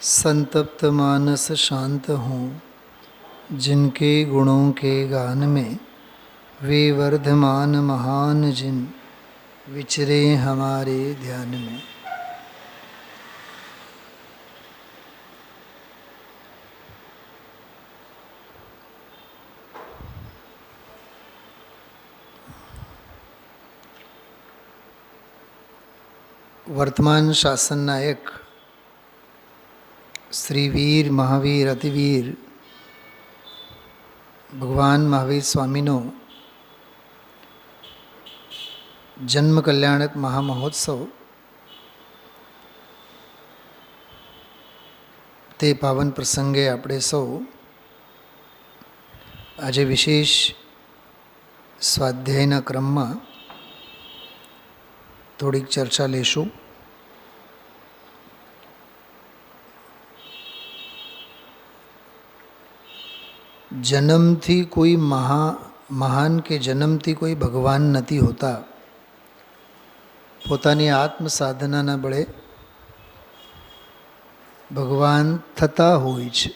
संतप्त मानस शांत हों, जिनके गुणों के गान में वे वर्धमान महान जिन विचरे हमारे ध्यान में। वर्तमान शासन नायक श्री वीर महावीर अतिवीर भगवान महावीर स्वामीनो जन्म कल्याणक महामहोत्सव ते पावन प्रसंगे આપણે સૌ આજે વિશેષ સ્વાધ્યાયના ક્રમમાં થોડીક ચર્ચા લેશું. जन्मथी कोई महान के जन्मथी कोई भगवान नहीं होता. पोतानी आत्म साधना बळे भगवान थता होय छे.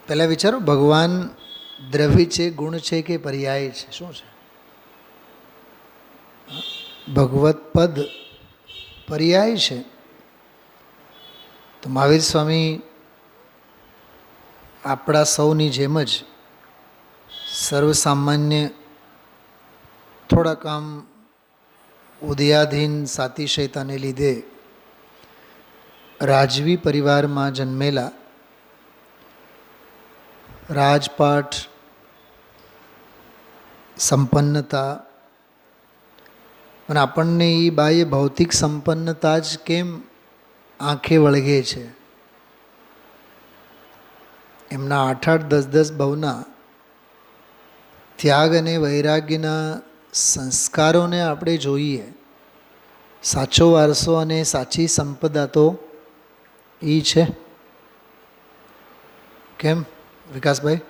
पहला विचारो, भगवान द्रव्य छे, गुण छे के पर्याय छे? शुं छे? भगवत पद पर्याय छे. तो महावीर स्वामी આપણા સૌની જેમ જ સર્વસામાન્ય થોડાક આમ ઉદયાધીન સાતિશયતાને લીધે રાજવી પરિવારમાં જન્મેલા, રાજપાટ સંપન્નતા, અને આપણને એ બાહ્ય ભૌતિક સંપન્નતા જ કેમ આંખે વળગે છે? એમના 8-8, 10-10 ભવના ત્યાગ અને વૈરાગ્યના સંસ્કારોને આપણે જોઈએ. સાચો વારસો અને સાચી સંપદા તો એ છે. કેમ વિકાસભાઈ?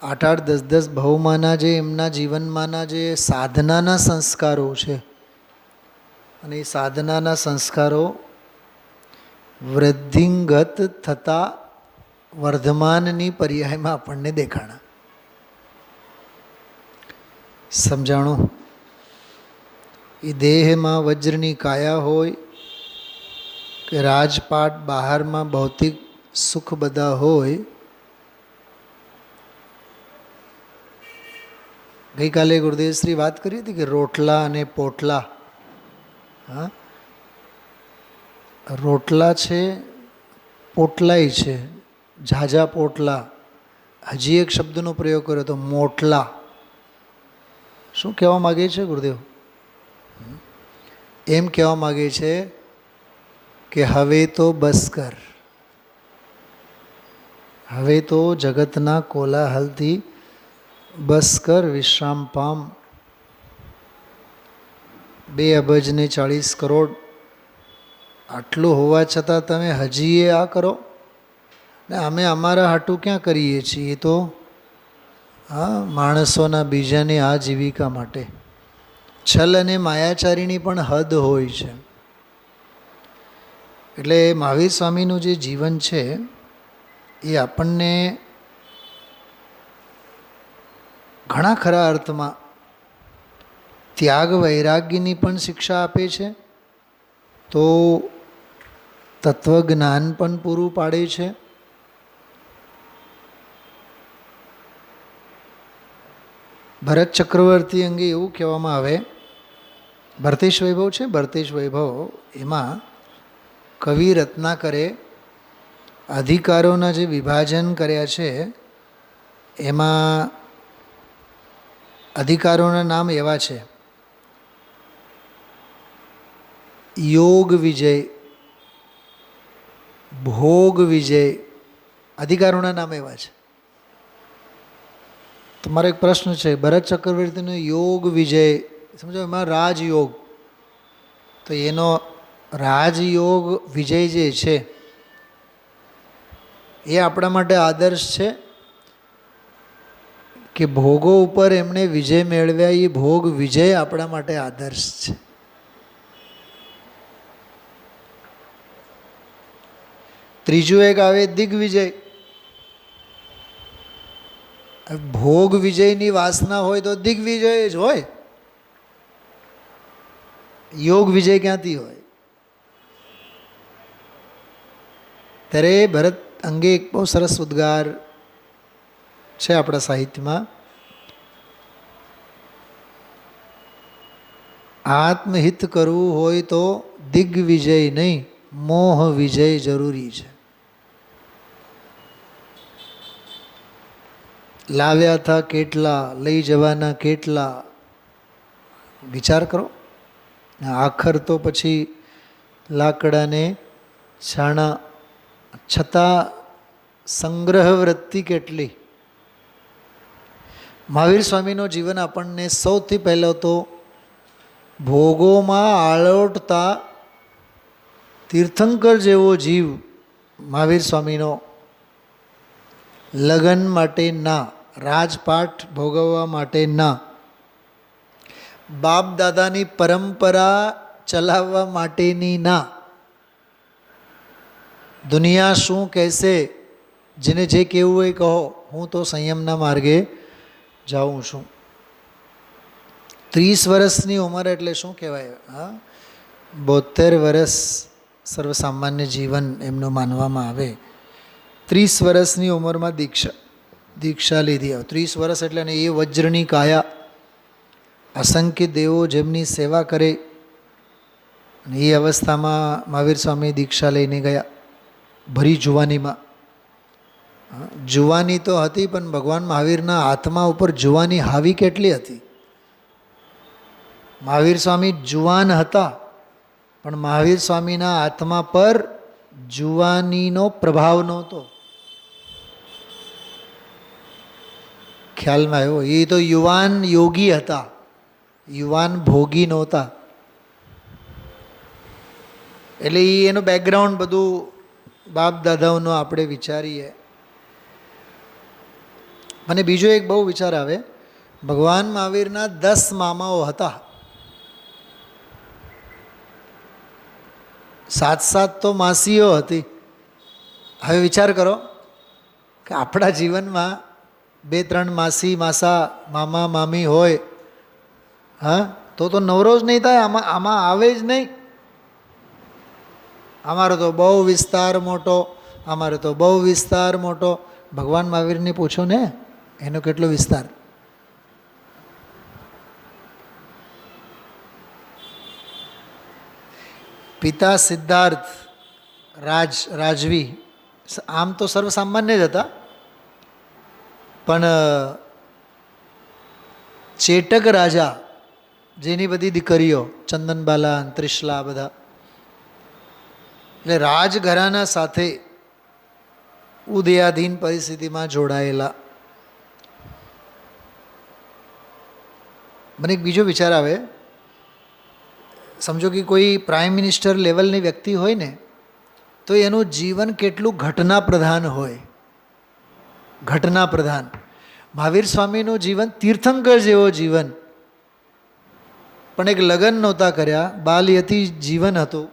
8-8, 10-10 ભવમાંના જે એમના જીવનમાંના જે સાધનાના સંસ્કારો છે, અને એ સાધનાના સંસ્કારો વૃદ્ધિંગત થતા વર્ધમાનની પર્યાયમાં આપણને દેખાણા. સમજાણું? એ દેહમાં વજ્રની કાયા હોય કે રાજપાટ બહારમાં ભૌતિક સુખ બધા હોય. ગઈકાલે ગુરુદેવશ્રી વાત કરી હતી કે રોટલા અને પોટલા. હા, રોટલા છે, પોટલાય છે, ઝાઝા પોટલા. હજી એક શબ્દનો પ્રયોગ કર્યો તો મોટલા. શું કહેવા માગે છે ગુરુદેવ? એમ કહેવા માગે છે કે હવે તો બસ કર, હવે તો જગતના કોલાહલથી બસ કર, વિશ્રામ પામ. 2 અબજ ને 40 કરોડ આટલું હોવા છતાં તમે હજી એ આ કરો ને અમે અમારા હાટું ક્યાં કરીએ છીએ? તો હા, માણસોના બીજાની આજીવિકા માટે. છલ અને માયાચારીની પણ હદ હોય છે. એટલે મહાવીર સ્વામીનું જે જીવન છે એ આપણને ઘણા ખરા અર્થમાં ત્યાગ વૈરાગ્યની પણ શિક્ષા આપે છે, તો તત્વજ્ઞાન પણ પૂરું પાડે છે. ભરત ચક્રવર્તી અંગે એવું કહેવામાં આવે, ભરતેશ વૈભવ છે, ભરતેશ વૈભવ, એમાં કવિ રત્નાકરે અધિકારોના જે વિભાજન કર્યા છે એમાં અધિકારોના નામ એવા છે: યોગ વિજય, ભોગ વિજય. અધિકારોના નામ એવા છે. તો મારો એક પ્રશ્ન છે, ભરત ચક્રવર્તીનો યોગ વિજય સમજો, એમાં રાજયોગ, તો એનો રાજયોગ વિજય જે છે એ આપણા માટે આદર્શ છે કે ભોગો ઉપર એમણે વિજય મેળવ્યા એ ભોગ વિજય આપણા માટે આદર્શ છે? ત્રીજું એક આવે દિગ્વિજય. ભોગ વિજયની વાસના હોય તો દિગ્વિજય જ હોય, યોગ વિજય ક્યાંથી હોય? ત્યારે ભરત અંગે એક બહુ સરસ ઉદ્ગાર છે આપણા સાહિત્યમાં. આત્મહિત કરવું હોય તો દિગ્વિજય નહીં, મોહ વિજય જરૂરી છે. લાવ્યા હતા કેટલા, લઈ જવાના કેટલા, વિચાર કરો. આખર તો પછી લાકડાને છાણા, છતાં સંગ્રહ વૃત્તિ કેટલી. મહાવીર સ્વામીનું જીવન આપણને સૌથી પહેલો તો ભોગોમાં આળોટતા તીર્થંકર જેવો જીવ મહાવીર સ્વામીનો, લગ્ન માટે ના, રાજપાઠ ભોગવવા માટે ના, બાપ દાદાની પરંપરા ચલાવવા માટેની ના, દુનિયા શું કહેશે, જેને જે કહેવું હોય કહો, હું તો સંયમના માર્ગે જાઉં છું. 30 વર્ષની ઉંમર એટલે શું કહેવાય? હા, 72 વર્ષ સર્વસામાન્ય જીવન એમનું માનવામાં આવે. 30 વર્ષની ઉંમરમાં દીક્ષા લીધી. 30 વર્ષ એટલે એ વજ્રની કાયા, અસંખ્ય દેવો જેમની સેવા કરે. એ અવસ્થામાં મહાવીર સ્વામી દીક્ષા લઈને ગયા, ભરી જુવાનીમાં. જુવાની તો હતી, પણ ભગવાન મહાવીરના આત્મા ઉપર જુવાની હાવી કેટલી હતી. મહાવીર સ્વામી જુવાન હતા, પણ મહાવીર સ્વામીના આત્મા પર જુવાનીનો પ્રભાવ નહોતો. ખ્યાલમાં આવ્યો? એ તો યુવાન યોગી હતા, યુવાન ભોગી નહોતા. એટલે એનું બેકગ્રાઉન્ડ બધું બાપ દાદાઓનો આપણે વિચારીએ. મને બીજો એક બહુ વિચાર આવે, ભગવાન મહાવીરના 10 મામાઓ હતા. 7 તો માસીઓ હતી. હવે વિચાર કરો કે આપણા જીવનમાં 2-3 માસી માસા મામા મામી હોય, હા, તો નવરો જ નહીં થાય. આમાં આવે જ નહીં. અમારો તો બહુ વિસ્તાર મોટો, અમારો તો બહુ વિસ્તાર મોટો. ભગવાન મહાવીરને પૂછો ને, એનો કેટલો વિસ્તાર? પિતા સિદ્ધાર્થ રાજવી આમ તો સર્વસામાન્ય જ હતા, પણ ચેટક રાજા, જેની બધી દીકરીઓ ચંદનબાલા, ત્રિશલા, બધા, એટલે રાજઘરાના સાથે ઉદયાધીન પરિસ્થિતિમાં જોડાયેલા. મને એક બીજો વિચાર આવે, સમજો કે કોઈ પ્રાઇમ મિનિસ્ટર લેવલની વ્યક્તિ હોય ને, તો એનું જીવન કેટલું ઘટના પ્રધાન હોય. ઘટના પ્રધાન. મહાવીર સ્વામીનું જીવન તીર્થંકર જેવો જીવન, પણ એક લગ્ન નહોતા કર્યા, બાલ્યથી જીવન હતું,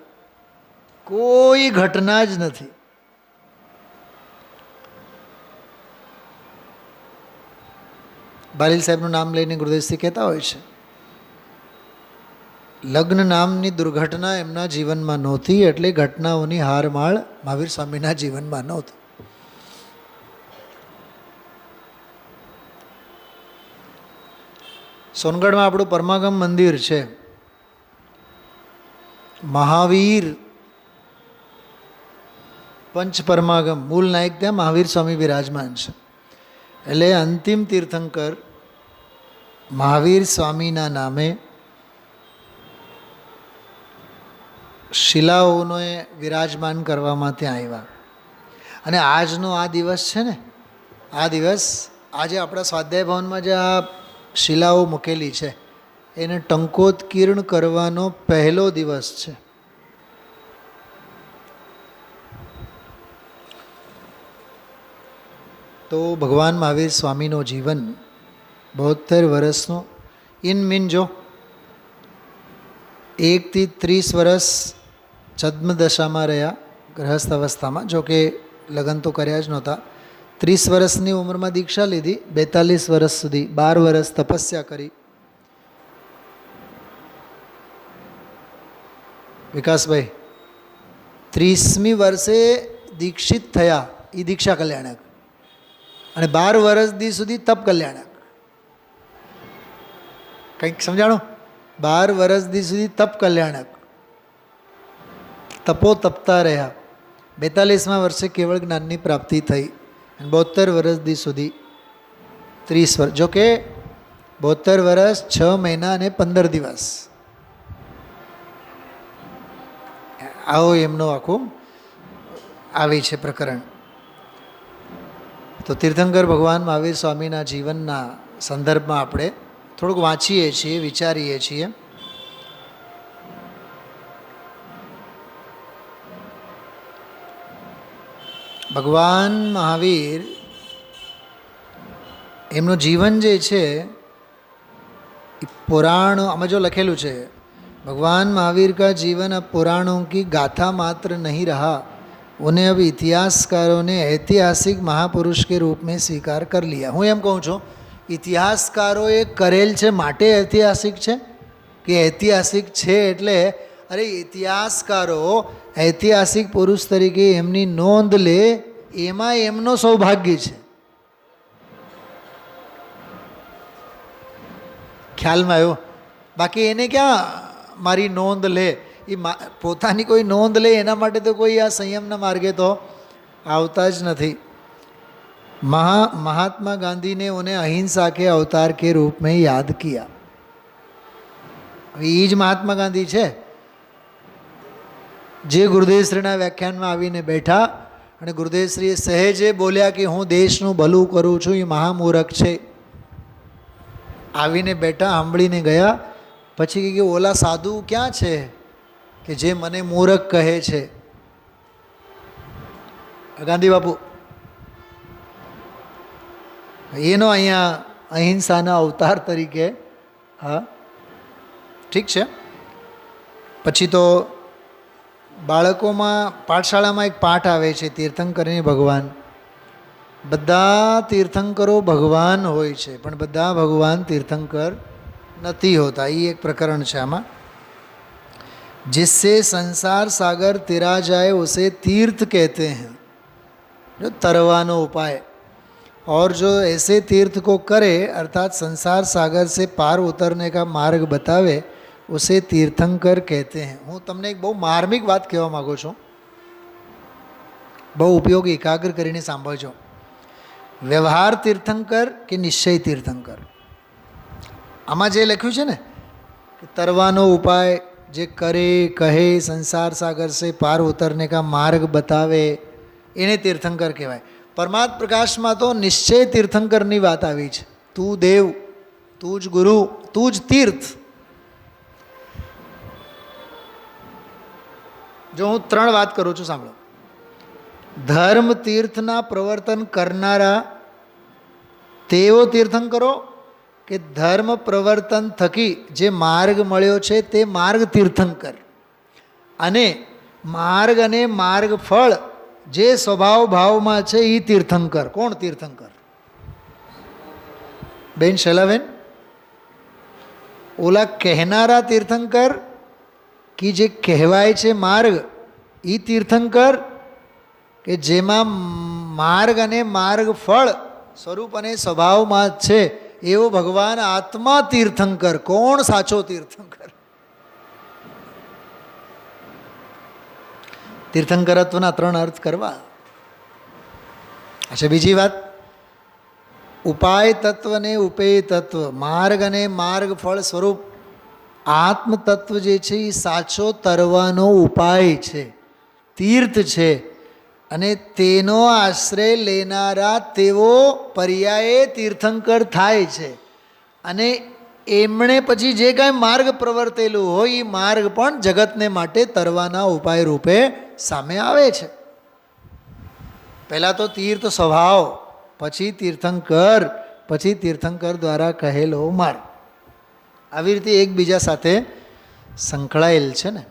કોઈ ઘટના જ નથી. બાલીલ સાહેબનું નામ લઈને ગુરુદેવશ્રી કહેતા હોય છે, લગ્ન નામની દુર્ઘટના એમના જીવનમાં નહોતી, એટલે ઘટનાઓની હારમાળ મહાવીર સ્વામીના જીવનમાં નહોતી. સોનગઢમાં આપણું પરમાગમ મંદિર છે. મહાવીર પંચ પરમાગમ, મૂળ નાયક ત્યાં મહાવીર સ્વામી બિરાજમાન છે. એટલે અંતિમ તીર્થંકર મહાવીર સ્વામીના નામે શિલાઓને વિરાજમાન કરવામાં ત્યાં આવ્યા. અને આજનો આ દિવસ છે ને, આ દિવસ આજે આપણા સ્વાધ્યાય ભવનમાં જે આ શિલાઓ મૂકેલી છે, એને ટંકોત્કીર્ણ કરવાનો પહેલો દિવસ છે. તો ભગવાન મહાવીર સ્વામીનો જીવન 72 વર્ષનો, ઇન મીન જો 1 થી 30 વર્ષ છદ્મદશામાં રહ્યા, ગ્રહસ્થ અવસ્થામાં, જો કે લગ્ન તો કર્યા જ નહોતા. 30 વર્ષની ઉંમરમાં દીક્ષા લીધી, 42 વર્ષ સુધી 12 વર્ષ તપસ્યા કરી. વિકાસભાઈ 30મી વર્ષે દીક્ષિત થયા, એ દીક્ષા કલ્યાણક, અને 12 વર્ષ સુધી તપ કલ્યાણક. કંઈક સમજાણો? 12 વર્ષ સુધી તપ કલ્યાણક, તપો તપતા રહ્યા. 42મા વર્ષે કેવળ જ્ઞાનની પ્રાપ્તિ થઈ, અને 72 વર્ષ સુધી 30 વર્ષ, જો કે 72 વર્ષ 6 મહિના અને 15 દિવસ. આવો એમનો આખું આવી છે પ્રકરણ. તો તીર્થંકર ભગવાન મહાવીર સ્વામીના જીવનના સંદર્ભમાં આપણે થોડુંક વાંચીએ છીએ, વિચારીએ છીએ. ભગવાન મહાવીર એમનું જીવન જે છે એ પુરાણ, આમાં જો લખેલું છે, भगवान महावीर का जीवन अब पुराणों की गाथा मात्र नहीं रहा, उन्हें अब इतिहासकारों ने ऐतिहासिक महापुरुष के रूप में स्वीकार कर लिया. હું એમ કહું છું, ઇતિહાસકારોએ કરેલ છે માટે ઐતિહાસિક છે, કે ઐતિહાસિક છે એટલે અરે ઇતિહાસકારો ઐતિહાસિક પુરુષ તરીકે એમની નોંધ લે, એમાં એમનો સૌભાગ્ય છે. ખ્યાલમાં આવ્યો? બાકી એને ક્યાં મારી નોંધ લે, એ પોતાની કોઈ નોંધ લે એના માટે તો કોઈ આ સંયમના માર્ગે તો આવતા જ નથી. महात्मा गांधी ने उन्हें अहिंसा के अवतार के रूप में याद किया. એ જ મહાત્મા ગાંધી છે જે ગુરુદેવશ્રીના વ્યાખ્યાનમાં આવીને બેઠા અને ગુરુદેવશ્રીએ સહેજે બોલ્યા કે હું દેશનું ભલું કરું છું, એ મહામૂરખ છે. આવીને બેઠા, સાંભળીને ગયા, પછી કે ઓલા સાધુ ક્યાં છે કે જે મને મૂરખ કહે છે? ગાંધી બાપુ એનો અહીંયા અહિંસાના અવતાર તરીકે, હા ઠીક છે. પછી તો બાળકોમાં પાઠશાળામાં એક પાઠ આવે છે, તીર્થંકરની ભગવાન. બધા તીર્થંકરો ભગવાન હોય છે, પણ બધા ભગવાન તીર્થંકર નથી હોતા. એ એક પ્રકરણ છે આમાં. जिससे संसार सागर तिरा जाए उसे तीर्थ कहते हैं, जो तरवानो उपाय. और जो ऐसे तीर्थ को करे अर्थात संसार सागर से पार उतरने का मार्ग बतावे उसे तीर्थंकर कहते हैं. હું તમને એક બહુ માર્મિક વાત કહેવા માગું છું, બહુ ઉપયોગી, એકાગ્ર કરીને સાંભળજો. વ્યવહાર તીર્થંકર કે નિશ્ચય તીર્થંકર, આમાં જે લખ્યું છે ને કે તરવાનો ઉપાય, જે કરે કહે, સંસાર સાગર સે પાર ઉતરને કા માર્ગ બતાવે, એને તીર્થંકર કહેવાય. પરમાત્મ પ્રકાશમાં તો નિશ્ચય તીર્થંકરની વાત આવી છે. તું દેવ, તું જ ગુરુ, તું જ તીર્થ. જો હું 3 વાત કરું છું, સાંભળો. ધર્મ તીર્થના પ્રવર્તન કરનારા તેઓ તીર્થંકરો, કે ધર્મ પ્રવર્તન થકી જે માર્ગ મળ્યો છે તે માર્ગ તીર્થંકર, અને માર્ગ ફળ જે સ્વભાવ ભાવમાં છે એ તીર્થંકર. કોણ તીર્થંકર? બેન શૈલાબેન, ઓલા કહેનારા તીર્થંકર કે જે કહેવાય છે માર્ગ, એ તીર્થંકર કે જેમાં માર્ગ અને માર્ગ ફળ સ્વરૂપ અને સ્વભાવમાં છે એવો ભગવાન આત્મા તીર્થંકર. કોણ સાચો તીર્થંકર? તીર્થંકરત્વના 3 અર્થ કરવા. અચ્છા, બીજી વાત, ઉપાય તત્વ ને ઉપેય તત્વ, માર્ગ અને માર્ગ ફળ સ્વરૂપ આત્મ તત્વ જે છે એ સાચો તરવાનો ઉપાય છે, તીર્થ છે, અને તેનો આશ્રય લેનારા તેઓ પર્યાયે તીર્થંકર થાય છે. અને એમણે પછી જે કાંઈ માર્ગ પ્રવર્તેલું હોય એ માર્ગ પણ જગતને માટે તરવાના ઉપાય રૂપે સામે આવે છે. પહેલાં તો તીર્થ સ્વભાવ, પછી તીર્થંકર, પછી તીર્થંકર દ્વારા કહેલો માર્ગ. આવી રીતે એકબીજા સાથે સંકળાયેલ છે ને.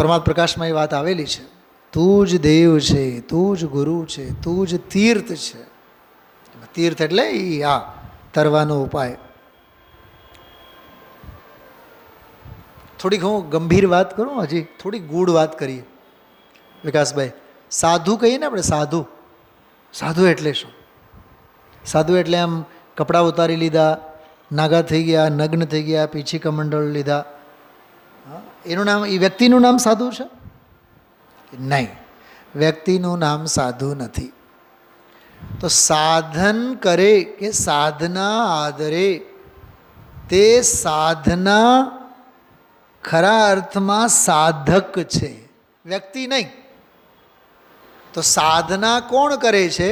પરમાત્મા પ્રકાશમાં એ વાત આવેલી છે, તું જ દેવ છે, તું જ ગુરુ છે, તું જ તીર્થ છે. તીર્થ એટલે એ આ તરવાનો ઉપાય. થોડીક હું ગંભીર વાત કરું, હજી થોડી ગૂઢ વાત કરીએ. વિકાસભાઈ, સાધુ કહીએ ને આપણે, સાધુ. સાધુ એટલે શું? સાધુ એટલે આમ કપડાં ઉતારી લીધા, નાગા થઈ ગયા, નગ્ન થઈ ગયા, પીછી કમંડળ લીધા, એનું નામ, એ વ્યક્તિનું નામ સાધુ છે? નહીં, વ્યક્તિનું નામ સાધુ નથી. તો સાધન કરે કે સાધના આદરે તે સાધના ખરા અર્થમાં સાધક છે, વ્યક્તિ નહીં. તો સાધના કોણ કરે છે?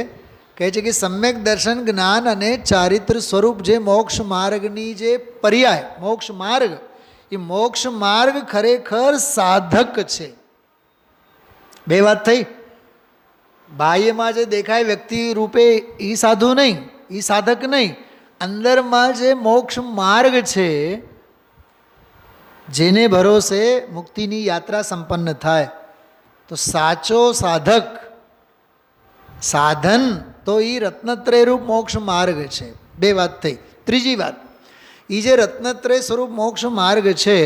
કહે છે કે સમ્યક દર્શન, જ્ઞાન અને ચારિત્ર સ્વરૂપ જે મોક્ષ માર્ગની જે પર્યાય મોક્ષ માર્ગ, એ મોક્ષ માર્ગ ખરેખર સાધક છે. બે વાત થઈ. બાહ્યમાં જે દેખાય વ્યક્તિ રૂપે એ સાધુ નહીં, એ સાધક નહીં. અંદરમાં જે મોક્ષ માર્ગ છે, જેને ભરોસે મુક્તિની યાત્રા સંપન્ન થાય, તો સાચો સાધક, સાધન તો એ રત્નત્રય રૂપ મોક્ષ માર્ગ છે. બે વાત થઈ. ત્રીજી વાત, એ જે રત્નત્રય સ્વરૂપ મોક્ષ માર્ગ છે,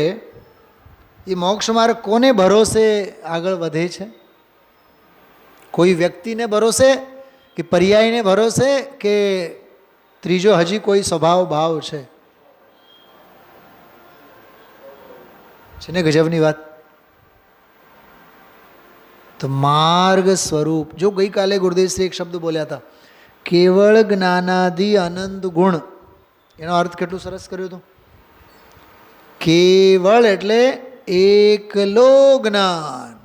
એ મોક્ષ માર્ગ કોને ભરોસે આગળ વધે છે? કોઈ વ્યક્તિને ભરોસે કે પર્યાયને ભરોસે કે ત્રીજો હજી કોઈ સ્વભાવ ભાવ છે? છે ને ગજબની વાત. તો માર્ગ સ્વરૂપ, જો ગઈકાલે ગુરુદેવશ્રી એક શબ્દ બોલ્યા હતા, કેવળ જ્ઞાનાદિ અનંત ગુણ, એનો અર્થ કેટલું સરસ કર્યું હતું. કેવળ એટલે એકલો જ્ઞાન,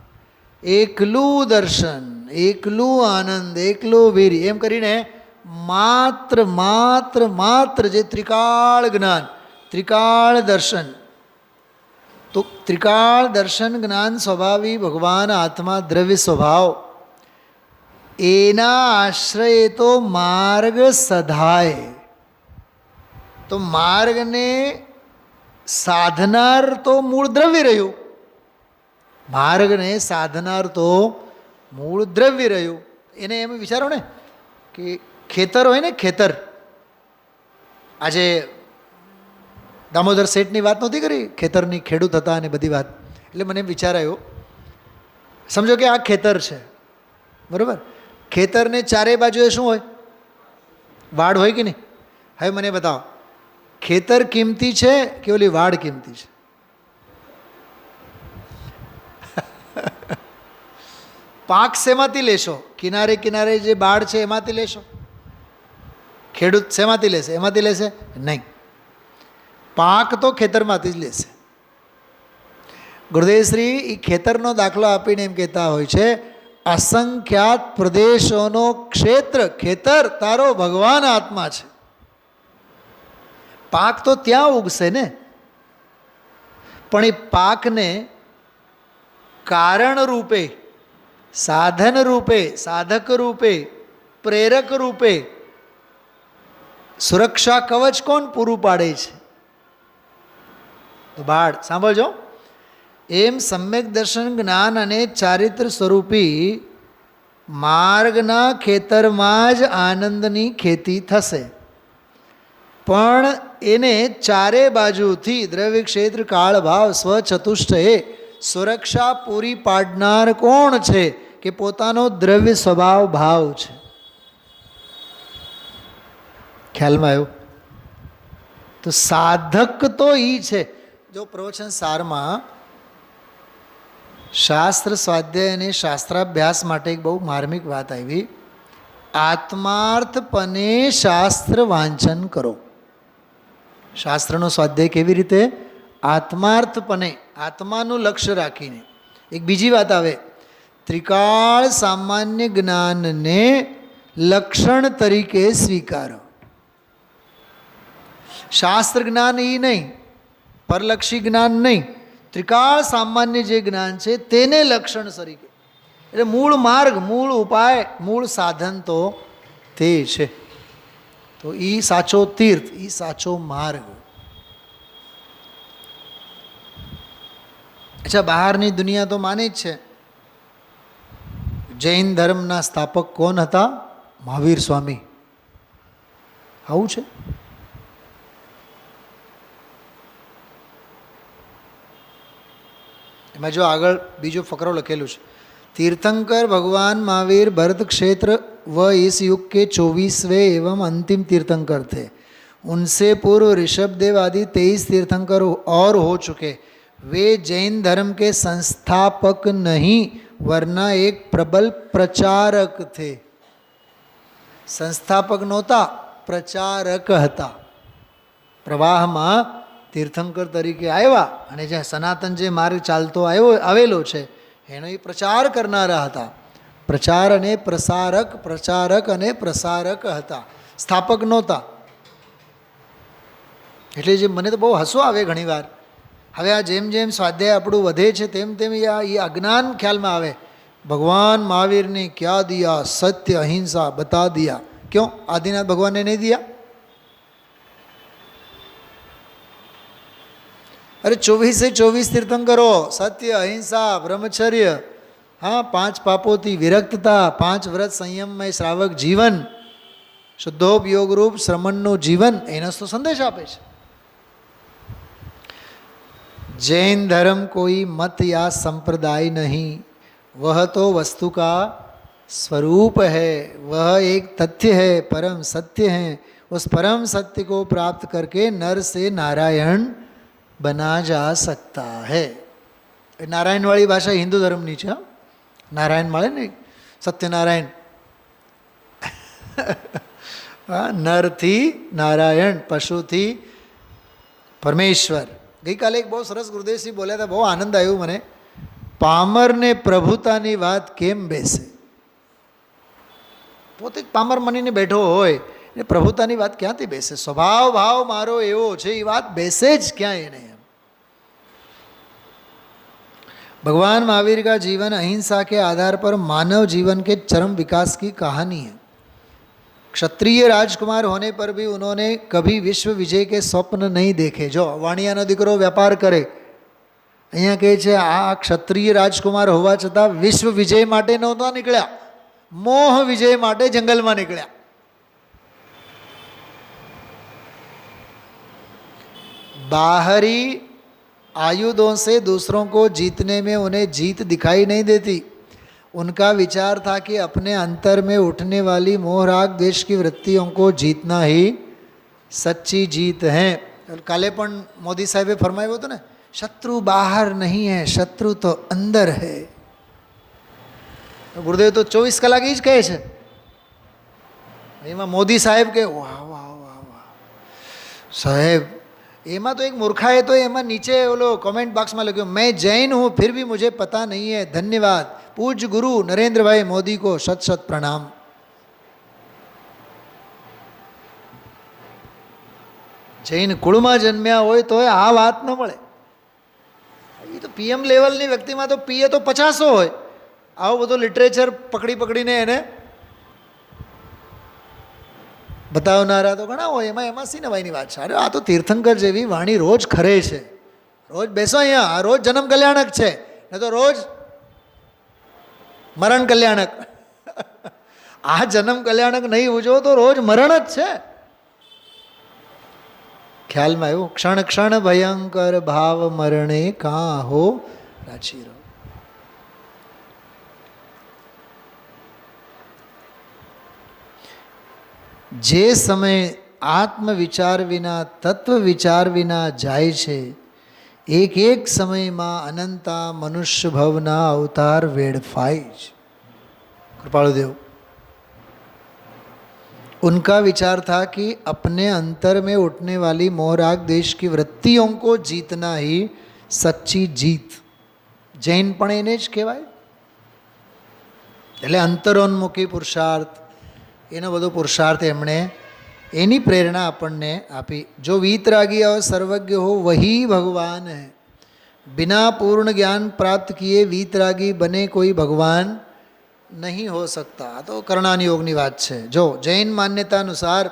એકલું દર્શન, એકલું આનંદ, એકલો વીર, એમ કરીને માત્ર માત્ર માત્ર જે ત્રિકાળ જ્ઞાન, ત્રિકાળ દર્શન. તો ત્રિકાળ દર્શન જ્ઞાન સ્વભાવી ભગવાન આત્મા દ્રવ્ય સ્વભાવ, એના આશ્રયે તો માર્ગ સધાય. તો માર્ગને સાધનાર તો મૂળ દ્રવ્ય રહ્યું, માર્ગને સાધનાર તો મૂળ દ્રવ્ય રહ્યું. એને એમ વિચારો ને કે ખેતર હોય ને, ખેતર, આજે દામોદર શેઠની વાત નહોતી કરી, ખેતરની ખેડૂત હતા અને બધી વાત, એટલે મને એમ વિચાર આવ્યો, સમજો કે આ ખેતર છે, બરાબર? ખેતરને ચારે બાજુએ શું હોય? વાડ હોય કે નહીં? હવે મને બતાવો, ખેતર કિંમતી છે કે ઓલી વાડ કિંમતી છે? પાક શેમાંથી લેશો? કિનારે કિનારે જે બાળ છે એમાંથી લેશો? ખેડૂત શેમાંથી લેશે? એમાંથી લેશે નહીં. પાક તો ખેતરમાંથી જ લેશે. ગુરુદેવશ્રી એ ખેતરનો દાખલો આપીને એમ કહેતા હોય છે, અસંખ્યાત પ્રદેશોનો ક્ષેત્ર, ખેતર તારો ભગવાન આત્મા છે. પાક તો ત્યાં ઉગશે ને, પણ એ પાકને કારણ રૂપે, સાધન રૂપે, સાધક રૂપે, પ્રેરક રૂપે સુરક્ષા કવચ કોણ પૂરું પાડે છે? તો બાળ સાંભળજો, એમ સમ્યક દર્શન જ્ઞાન અને ચારિત્ર સ્વરૂપી માર્ગના ખેતરમાં જ આનંદની ખેતી થશે, પણ એને ચારે બાજુથી દ્રવ્ય ક્ષેત્ર કાળ ભાવ સ્વચતુષ્ટયે સુરક્ષા પૂરી પાડનાર કોણ છે? કે પોતાનો દ્રવ્ય સ્વભાવ ભાવ છે. ખ્યાલમાં આવ્યું? તો સાધક તો એ છે. જો પ્રવચન સારમાં શાસ્ત્ર સ્વાધ્યાય અને શાસ્ત્રાભ્યાસ માટે એક બહુ માર્મિક વાત આવી, આત્માર્થપણે શાસ્ત્ર વાંચન કરો. શાસ્ત્રનો સ્વાધ્યાય કેવી રીતે? આત્માર્થપણે, આત્માનું લક્ષ્ય રાખીને. એક બીજી વાત આવે, ત્રિકાળ સામાન્ય જ્ઞાનને લક્ષણ તરીકે સ્વીકારો. શાસ્ત્ર જ્ઞાન એ નહીં, પરલક્ષી જ્ઞાન નહીં, ત્રિકાળ સામાન્ય જે જ્ઞાન છે તેને લક્ષણ તરીકે. એટલે મૂળ માર્ગ, મૂળ ઉપાય, મૂળ સાધન તો તે છે. તો એ સાચો તીર્થ, એ સાચો માર્ગ. અચ્છા, બહારની દુનિયા તો માને જ છે. જૈન ધર્મના સ્થાપક કોણ હતા? મહાવીર સ્વામી. આવું છે. એમાં જો આગળ બીજો ફકરો લખેલું છે, तीर्थंकर भगवान महावीर भरत क्षेत्र व इस युग के 24वें एवं अंतिम तीर्थंकर थे. उनसे पूर्व ऋषभदेव आदि 23 तीर्थंकर और हो चुके. वे जैन धर्म के संस्थापक नहीं वरना एक प्रबल प्रचारक थे. संस्थापक नહોતા, પ્રચારક હતા. પ્રવાહમાં તીર્થંકર તરીકે આવ્યા અને જે સનાતન જે માર્ગ ચાલતો આવેલો છે એનો એ પ્રચાર કરનારા હતા. પ્રચાર અને પ્રસારક, પ્રચારક અને પ્રસારક હતા, સ્થાપક નહોતા. એટલે જે મને તો બહુ હસો આવે ઘણીવાર. હવે આ જેમ જેમ સ્વાધ્યાય આપણું વધે છે તેમ તેમ એ અજ્ઞાન ખ્યાલમાં આવે. ભગવાન મહાવીર ને ક્યાં દિયા? સત્ય અહિંસા બતા દિયા. ક્यों? आदिनाथ भगवान ने नहीं दिया? अरे 24 तीर्थंकरो, सत्य अहिंसा ब्रह्मचर्य, हाँ 5 पापों થી વિરક્તતા, 5 વ્રત સંયમમય શ્રાવક જીવન, શુદ્ધોપયોગ રૂપ શ્રમણનું જીવન, એનો તો સંદેશ આપે છે. जैन धर्म कोई मत या संप्रदाय नहीं, वह तो वस्तु का स्वरूप है. वह एक तथ्य है, परम सत्य है. उस परम सत्य को प्राप्त करके नर से नारायण बना जा सकता है. नारायण वाली भाषा हिंदू धर्म ની છે. नारायण મળે ને, સત્યનારાયણ. નરથી નારાયણ, પશુથી પરમેશ્વર. ગઈકાલે એક બહુ સરસ ગુરુદેવશ્રી બોલ્યા હતા, બહુ આનંદ આવ્યો મને. પામરને પ્રભુતાની વાત કેમ બેસે? પોતે જ પામર મનીને બેઠો હોય એ પ્રભુતાની વાત ક્યાંથી બેસે? સ્વભાવ ભાવ મારો એવો છે, એ વાત બેસે જ ક્યાં એને? भगवान महावीर का जीवन अहिंसा के आधार पर मानव जीवन के चरम विकास की कहानी है. क्षत्रिय राजकुमार होने पर भी उन्होंने कभी विश्व विजय के स्वप्न नहीं देखे. जो वाणियाનો દીકરો व्यापार करे, અહીંયા કહે છે આ ક્ષત્રિય રાજકુમાર હોવા છતાં વિશ્વ વિજય માટે નહોતા નીકળ્યા, મોહ વિજય માટે જંગલમાં નીકળ્યા. बाहरी आयुधों से दूसरों को जीतने में उन्हें जीत दिखाई नहीं देती. उनका विचार था कि अपने अंतर में उठने वाली मोहराग द्वेष की वृत्तियों को जीतना ही सच्ची जीत है. काले पण मोदी साहेबे फरमाયું હતું ને, शत्रु बाहर नहीं है, शत्रु तो अंदर है. गुरुदेव तो 24 કલાક જ કહે છે. એમાં મોદી સાહેબ કે વાહ વાહ વાહ વાહ સાહેબ. એમાં તો એક મૂર્ખાએ તો એમાં નીચે ઓલો કમેન્ટ બોક્સમાં લખ્યું, मैं जैन हूँ फिर भी मुझे पता नहीं है, धन्यवाद पूज्य गुरु नरेंद्र भाई मोदी को शत शत प्रणाम. જૈન કુળમાં જન્મ્યા હોય તો આ વાત ન મળે. એ તો પીએમ લેવલની વ્યક્તિમાં તો પીએ તો 50 હોય. આવું બધું લિટરેચર પકડી પકડીને એને બતાવનારા તો ઘણા હોય. એમાં સી નવાઈની વાત છે? અરે આ તો તીર્થંકર જેવી વાણી રોજ ખરે છે. રોજ બેસો અહીંયા, આ રોજ જન્મ કલ્યાણક છે, ને તો રોજ મરણ કલ્યાણક. આ જન્મ કલ્યાણક નહીં ઉજવો તો રોજ મરણ જ છે. ખ્યાલમાં આવ્યું? ક્ષણ ક્ષણ ભયંકર ભાવ મરણે કાં હો રાચી રહો. જે સમય આત્મવિચાર વિના, તત્વ વિચાર વિના જાય છે, એક એક સમયમાં અનંતા મનુષ્ય ભવના અવતાર વેડફાય છે. કૃપાળુદેવ उनका विचार था कि अपने अंतर में उठने वाली मोहराग देश की वृत्तियों को जीतना ही सच्ची जीत. जैन પણ એને જ કહેવાય. એટલે અંતરોન્મુખી પુરુષાર્થ, એનો બધો પુરુષાર્થ એમણે એની પ્રેરણા આપણને આપી. જો વીતરાગી और सर्वज्ञ हो वही भगवान है. बिना पूर्ण ज्ञान प्राप्त किए वीतरागी बने कोई भगवान नहीं हो सकता. तो कर्णान योगની વાત છે. જો જૈન માન્યતા અનુસાર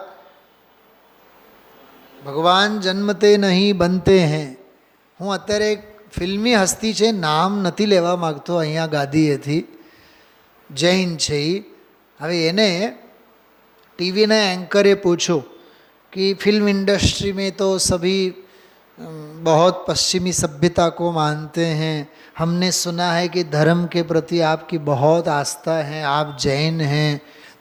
ભગવાન જન્મતે નહીં બનતે हैं. હું અત્યારે એક ફિલ્મી હસ્તી છે, નામ નથી લેવા માગતો અહીંયા ગાદીએથી, જૈન છે એ. હવે એને ટીવીના એન્કરે પૂછ્યું कि फिल्म इंडस्ट्री में तो सभी बहुत पश्चिमी सभ्यता को मानते हैं, हमने सुना है कि धर्म के प्रति आपकी बहुत आस्था है, आप जैन हैं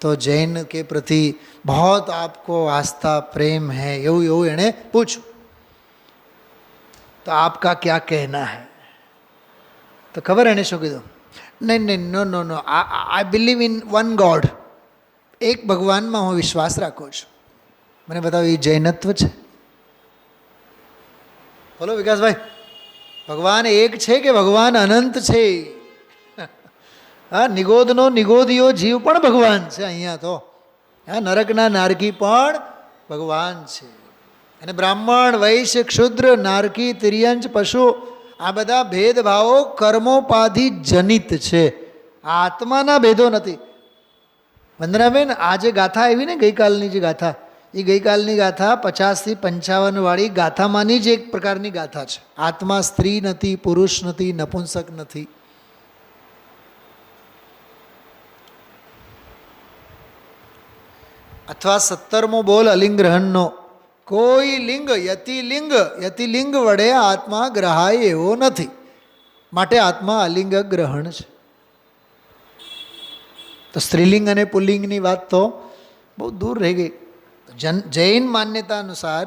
तो जैन के प्रति बहुत आपको आस्था प्रेम है, એવું એવું એણે પૂછ્યું. તો આપકા क्या कहना है? તો ખબર એણે શું કીધું? નહીં નહીં, no no no, I believe in one God, એક ભગવાનમાં હું વિશ્વાસ રાખું છું. મને બતાવો, એ જૈનત્વ છે? બોલો વિકાસભાઈ, ભગવાન એક છે કે ભગવાન અનંત છે? હા, નિગોદનો નિગોદીયો જીવ પણ ભગવાન છે અહીંયા તો. હા, નરકના નારકી પણ ભગવાન છે. અને બ્રાહ્મણ, વૈશ્ય, ક્ષુદ્ર, નારકી, તિર્યંચ, પશુ, આ બધા ભેદભાવો કર્મોપાધિ જનિત છે, આત્માના ભેદો નથી. વંદનાબેન, આ જે ગાથા આવી ને ગઈકાલની જે ગાથા, એ ગઈકાલની ગાથા 50 થી 55 વાળી ગાથામાંની જ એક પ્રકારની ગાથા છે. આત્મા સ્ત્રી નથી, પુરુષ નથી, નપુંસક નથી. અથવા 17મો બોલ અલિંગ ગ્રહણનો, કોઈ લિંગ યતિલિંગ વડે આત્મા ગ્રહાય એવો નથી, માટે આત્મા અલિંગ ગ્રહણ છે. તો સ્ત્રીલિંગ અને પુલ્લિંગની વાત તો બહુ દૂર રહી ગઈ. જૈન માન્યતા અનુસાર,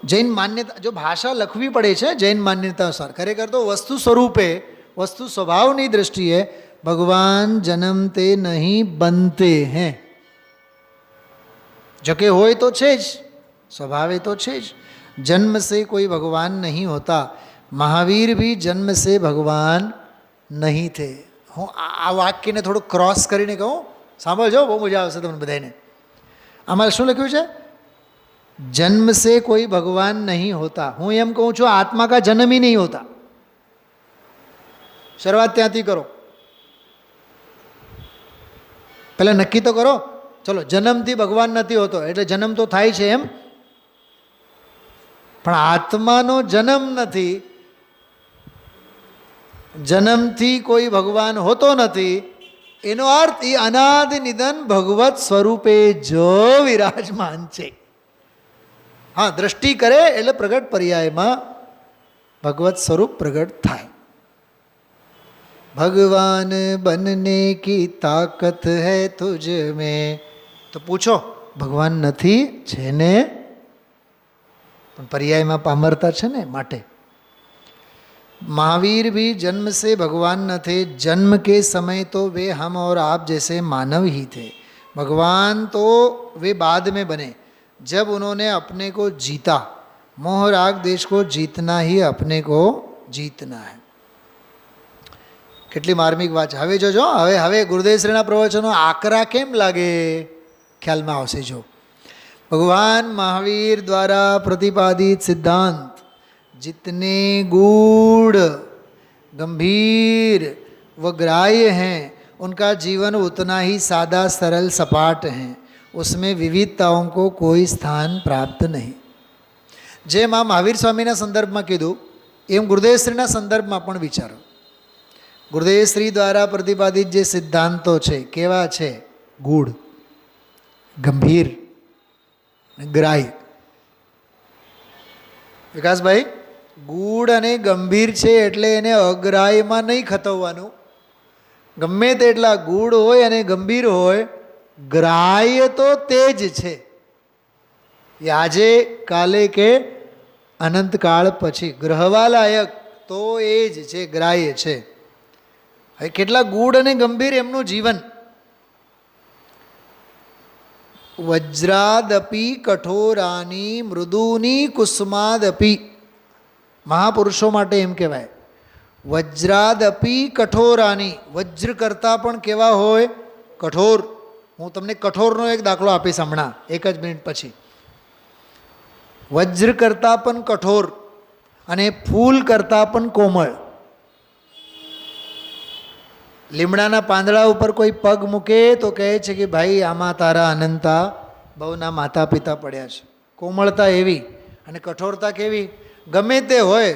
જૈન માન્યતા, જો ભાષા લખવી પડે છે જૈન માન્યતા અનુસાર, ખરેખર તો વસ્તુ સ્વરૂપે, વસ્તુ સ્વભાવની દૃષ્ટિએ ભગવાન જન્મતે નહીં બનતે हैं. જો કે હોય તો છે જ, સ્વભાવે તો છે જ. જન્મ से कोई भगवान नहीं होता, महावीर भी जन्म से भगवान नहीं थे. હું આ વાક્યને થોડું ક્રોસ કરીને કહું, સાંભળજો, બહુ મજા આવશે તમને બધાને. આમાં શું લખ્યું છે? જન્મ से कोई भगवान नहीं होता. હું એમ કહું છું આત્મા કા જન્મ ही नहीं होता. શરૂઆત ત્યાંથી કરો, પહેલાં નક્કી તો કરો. ચલો, જન્મથી ભગવાન નથી હોતો એટલે જન્મ તો થાય છે એમ, પણ આત્માનો જન્મ નથી, જન્મથી કોઈ ભગવાન હોતો નથી. એનો અર્થ એ અનાદિ નિધન ભગવત સ્વરૂપે જ વિરાજમાન છે. હા, દ્રષ્ટિ કરે એટલે પ્રગટ પર્યાયમાં ભગવત સ્વરૂપ પ્રગટ થાય. ભગવાન બનને કી તાકત હૈ તુજ મેં. તો પૂછો, ભગવાન નથી? છે ને, પણ પર્યાયમાં પામરતા છે ને, માટે. महावीर भी जन्म से भगवान न थे, जन्म के समय तो वे हम और आप जैसे मानव ही थे. भगवान तो वे बाद में बने जब उन्होंने अपने को जीता. मोह राग देश को जीतना ही अपने को जीतना है. કેટલી માર્મિક વાત છે. હવે જોજો, હવે ગુરુદેવશ્રીના પ્રવચનો આકરા કેમ લાગે ખ્યાલમાં આવશે. જો ભગવાન મહાવીર દ્વારા પ્રતિપાદિત સિદ્ધાંત जितने गूढ़, गंभीर व ग्राह्य हैं, उनका जीवन उतना ही सादा, सरल, सपाट है. उसमें विविधताओं को कोई स्थान प्राप्त नहीं. જેમ આ મહાવીર સ્વામીના સંદર્ભમાં કીધું એમ ગુરુદેવશ્રીના સંદર્ભમાં પણ વિચારો. ગુરુદેવશ્રી દ્વારા પ્રતિપાદિત જે સિદ્ધાંતો છે કેવા છે? ગૂઢ, ગંભીર, ગ્રાહ્ય. વિકાસભાઈ, ગૂઢ અને ગંભીર છે એટલે એને અગ્રાહ્યમાં નહીં ખતવવાનું. ગમે તેટલા ગૂઢ હોય અને ગંભીર હોય, ગ્રાહ્ય તો તે જ છે. આજે કાલે કે અનંતકાળ પછી ગ્રહવા લાયક તો એ જ છે, ગ્રાહ્ય છે. હવે કેટલા ગૂઢ અને ગંભીર એમનું જીવન. વજ્રાદપી કઠોરાની મૃદુની કુસુમાદપી. મહાપુરુષો માટે એમ કહેવાય. વજ્રાદપી કઠોરાની, વજ્ર કરતાં પણ કેવા હોય? કઠોર. હું તમને કઠોરનો એક દાખલો આપીશ હમણાં, એક જ મિનિટ પછી. વજ્ર કરતાં પણ કઠોર અને ફૂલ કરતાં પણ કોમળ. લીમડાના પાંદડા ઉપર કોઈ પગ મૂકે તો કહે છે કે ભાઈ આમાં તારા અનંતા બહુના માતા પિતા પડ્યા છે. કોમળતા એવી અને કઠોરતા કેવી? ગમે તે હોય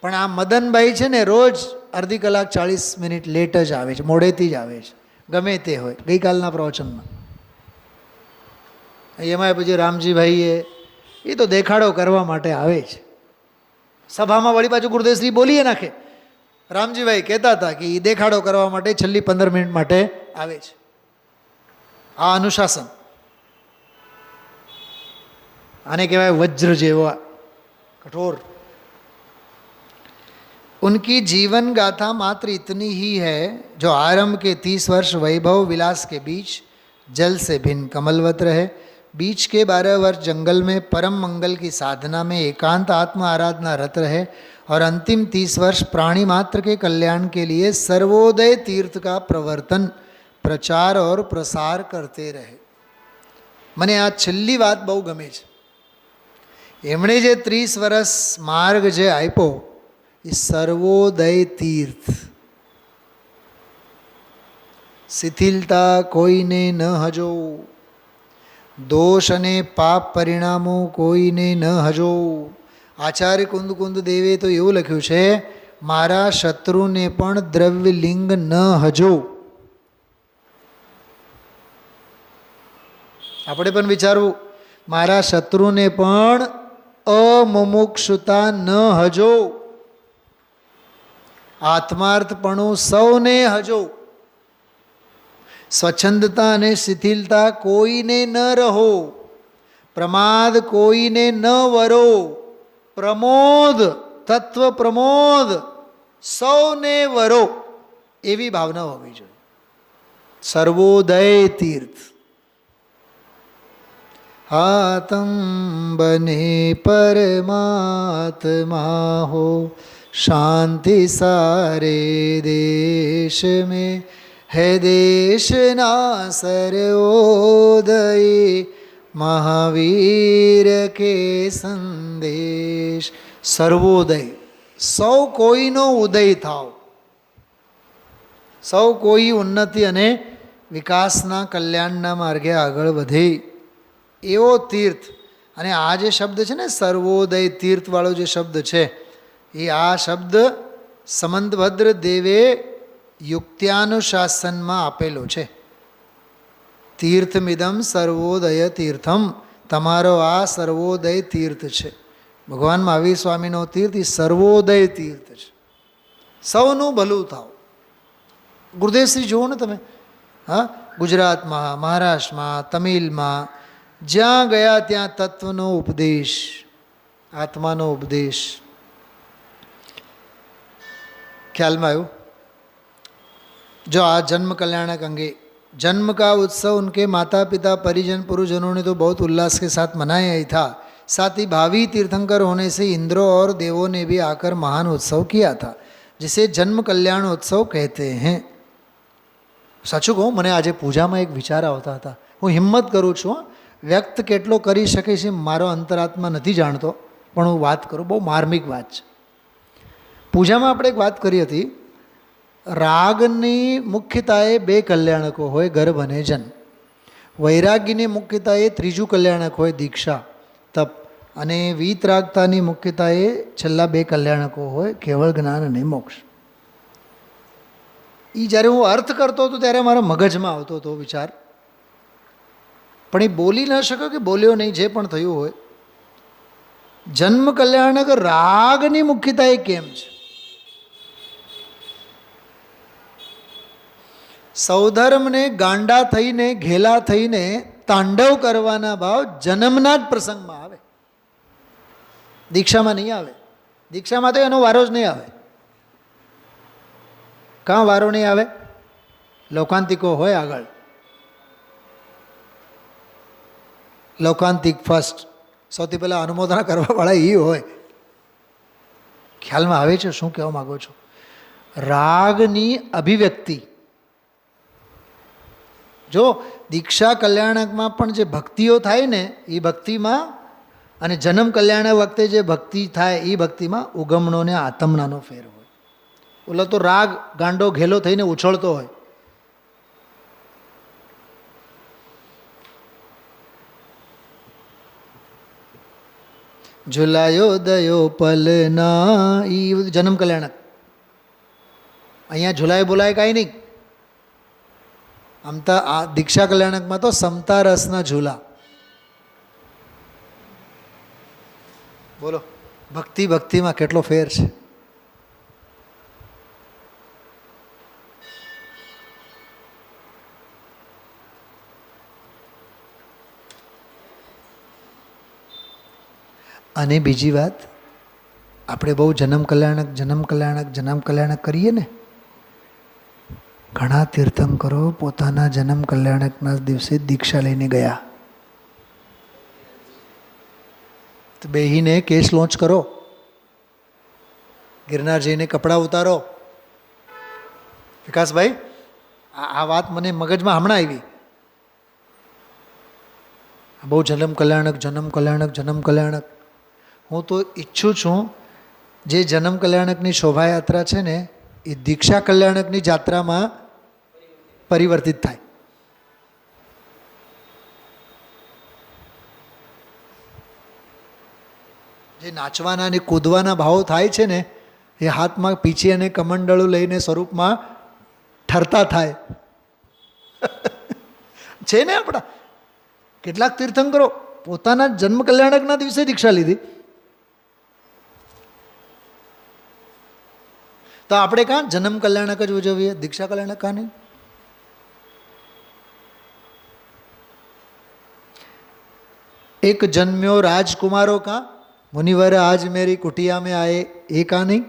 પણ આ મદનભાઈ છે ને રોજ અડધી કલાક 40 મિનિટ લેટ જ આવે છે, મોડેથી જ આવે છે, ગમે તે હોય. ગઈકાલના પ્રવચનમાં એમાંય પછી રામજીભાઈએ એ તો દેખાડો કરવા માટે આવે છે. સભામાં વળી પાછું ગુરુદેવશ્રી બોલીએ નાખે. રામજીભાઈ કહેતા હતા કે એ દેખાડો કરવા માટે છેલ્લી 15 મિનિટ માટે આવે છે. આ અનુશાસન, આને કહેવાય વજ્ર જેવા कठोर. उनकी जीवन गाथा मात्र इतनी ही है जो आरंभ के 30 वर्ष वैभव विलास के बीच जल से भिन्न कमलवत रहे, बीच के 12 वर्ष जंगल में परम मंगल की साधना में एकांत आत्म आराधना रत रहे और अंतिम 30 वर्ष प्राणी मात्र के कल्याण के लिए सर्वोदय तीर्थ का प्रवर्तन प्रचार और प्रसार करते रहे. મને આ છેલ્લી વાત બહુ ગમે છે. એમણે જે 30 વર્ષ માર્ગ જે આપ્યો એ સર્વોદય તીર્થ. શિથિલતા કોઈને ન હજો, દોષ અને પાપ પરિણામો કોઈને ન હજો. આચાર્ય કુંદ દેવે તો એવું લખ્યું છે, મારા શત્રુને પણ દ્રવ્યલિંગ ન હજો. આપણે પણ વિચારવું, મારા શત્રુને પણ અમુમુક્ષુતા ન હજો, આત્માર્થપણું સૌને હજો, સ્વચ્છંદતા અને શિથિલતા કોઈને ન રહો, પ્રમાદ કોઈને ન વરો, પ્રમોદ તત્વ પ્રમોદ સૌને વરો, એવી ભાવના હોવી જોઈએ. સર્વોદય તીર્થ. आतम बने परमात्मा हो, शांति सारे देश में है देश ना सर्वोदय, महावीर के संदेश. સર્વોદય, સૌ કોઈનો ઉદય થાવ, સૌ કોઈ ઉન્નતિ અને વિકાસના કલ્યાણના માર્ગે આગળ વધે એવો તીર્થ. અને આ જે શબ્દ છે ને સર્વોદય તીર્થવાળો જે શબ્દ છે એ આ શબ્દ સમંતભદ્ર દેવે યુક્ત્યાનુશાસનમાં આપેલો છે. તીર્થમિદમ સર્વોદય તીર્થમ, તમારો આ સર્વોદય તીર્થ છે. ભગવાન મહાવીર સ્વામીનો તીર્થ એ સર્વોદય તીર્થ છે. સૌનું ભલું થાવ. ગુરુદેવશ્રી જુઓ ને તમે, હા, ગુજરાતમાં, મહારાષ્ટ્રમાં, તમિલમાં જ્યાં ગયા ત્યાં તત્વનો ઉપદેશ, આત્માનો ઉપદેશ. ખ્યાલમાં આવ્યું? जो आज जन्म कल्याणक अंगे जन्म का उत्सव उनके माता पिता परिजन पुरुषजनों ने तो बहुत उल्लास के साथ मनाया ही था, साथ ही भावी तीर्थंकर होने से इंद्रों और देवों ने भी आकर महान उत्सव किया था, जिसे जन्म कल्याण उत्सव कहते हैं. સાચું કહું, મને આજે પૂજામાં એક વિચાર આવતા હતા. હું હિંમત કરું છું, વ્યક્ત કેટલો કરી શકે છે મારો અંતરાત્મા નથી જાણતો, પણ હું વાત કરું. બહુ માર્મિક વાત છે. પૂજામાં આપણે એક વાત કરી હતી, રાગની મુખ્યતાએ 2 કલ્યાણકો હોય, ગર્ભ અને જન્મ. વૈરાગ્યની મુખ્યતાએ 3જું કલ્યાણક હોય, દીક્ષા, તપ. અને વીતરાગતાની મુખ્યતાએ છેલ્લા 2 કલ્યાણકો હોય, કેવળ જ્ઞાન અને મોક્ષ. એ જ્યારે હું અર્થ કરતો હતો ત્યારે મારા મગજમાં આવતો હતો વિચાર, પણ એ બોલી ન શક્યો કે બોલ્યો નહીં, જે પણ થયું હોય. જન્મ કલ્યાણક રાગની મુખ્યતા એ કેમ છે? સૌધર્મને ગાંડા થઈને, ઘેલા થઈને તાંડવ કરવાના ભાવ જન્મના જ પ્રસંગમાં આવે, દીક્ષામાં નહીં આવે. દીક્ષામાં તો એનો વારો જ નહીં આવે. કાં વારો નહીં આવે? લોકાંતિકો હોય આગળ, લૌકાંતિક ફર્સ્ટ, સૌથી પહેલાં અનુમોદના કરવાવાળા એ હોય. ખ્યાલમાં આવે છે શું કહેવા માગો છો? રાગની અભિવ્યક્તિ. જો દીક્ષા કલ્યાણકમાં પણ જે ભક્તિઓ થાય ને એ ભક્તિમાં, અને જન્મ કલ્યાણક વખતે જે ભક્તિ થાય એ ભક્તિમાં ઉગમણો ને આતમનાનો ફેર હોય. ઓલો તો રાગ ગાંડો ઘેલો થઈને ઉછળતો હોય. ઝુલાયો દયો પલના, એ બધું જન્મ કલ્યાણક. અહીંયા ઝુલાય બોલાય કાંઈ નહીં. આમ તો આ દીક્ષા કલ્યાણકમાં તો સમતા રસના ઝૂલા. બોલો ભક્તિ ભક્તિમાં કેટલો ફેર છે. અને બીજી વાત, આપણે બહુ જન્મ કલ્યાણક કરીએ ને. ઘણા તીર્થંકરો પોતાના જન્મ કલ્યાણકના દિવસે દીક્ષા લઈને ગયા. તો બેહીને કેસ લોન્ચ કરો, ગિરનાર જઈને કપડાં ઉતારો. વિકાસભાઈ, આ વાત મને મગજમાં હમણાં આવી. બહુ જન્મ કલ્યાણક. હું તો ઈચ્છું છું જે જન્મ કલ્યાણકની શોભાયાત્રા છે ને એ દીક્ષા કલ્યાણકની જાત્રામાં પરિવર્તિત થાય. જે નાચવાના અને કૂદવાના ભાવ થાય છે ને એ હાથમાં પીછી અને કમંડળું લઈને સ્વરૂપમાં ઠરતા થાય છે ને. આપણા કેટલાક તીર્થંકરો પોતાના જન્મ કલ્યાણકના દિવસે દીક્ષા લીધી. તો આપણે કાં જન્મ કલ્યાણક જ ઉજવીએ, દીક્ષા કલ્યાણક કાં નહીં? એક જન્મ્યો રાજકુમારો કાં મુનિવર આજ મેરી કુટિયા में आए, એ કાં નહીં?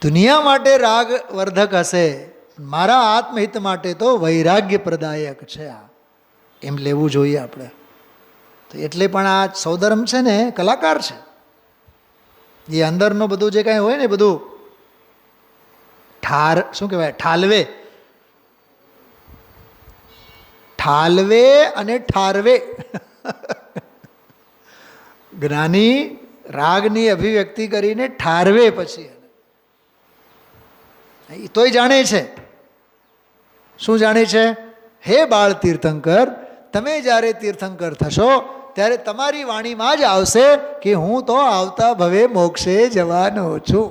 દુનિયા માટે રાગ વર્ધક હશે, મારા આત્મહિત માટે તો વૈરાગ્ય પ્રદાયક છે. આ એમ લેવું જોઈએ આપણે. તો એટલે પણ આ સૌદર્મ છે ને કલાકાર છે. એ અંદરનું બધું જે કાંઈ હોય ને બધું શું કહેવાય, ઠાલવે અને ઠારવે. જ્ઞાની રાગની અભિવ્યક્તિ કરીને ઠારવે પછી તોય જાણે છે. શું જાણે છે? હે બાળ તીર્થંકર, તમે જ્યારે તીર્થંકર થશો ત્યારે તમારી વાણીમાં જ આવશે કે હું તો આવતા ભવે મોક્ષે જવાનો છું,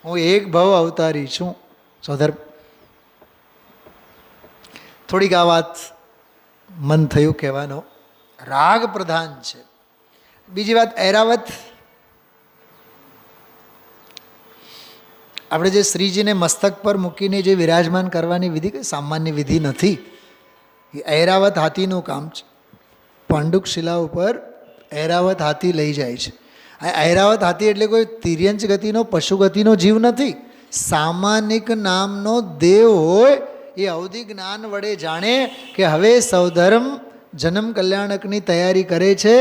હું એક ભવ અવતારી છું. સોધર થોડીક આ વાત મન થયું કહેવાનો. રાગ પ્રધાન છે. બીજી વાત, ઐરાવત. આપણે જે શ્રીજીને મસ્તક પર મૂકીને જે વિરાજમાન કરવાની વિધિ કંઈ સામાન્ય વિધિ નથી. એ ઐરાવત હાથીનું કામ છે. પાંડુક શિલા ઉપર ઐરાવત હાથી લઈ જાય છે. આ ઐરાવત હાથી એટલે કોઈ તિર્યંચ ગતિનો પશુ ગતિનો જીવ નથી. સામાનિક નામનો દેવ હોય એ અવધિ જ્ઞાન વડે જાણે કે હવે સૌધર્મ જન્મ કલ્યાણકની તૈયારી કરે છે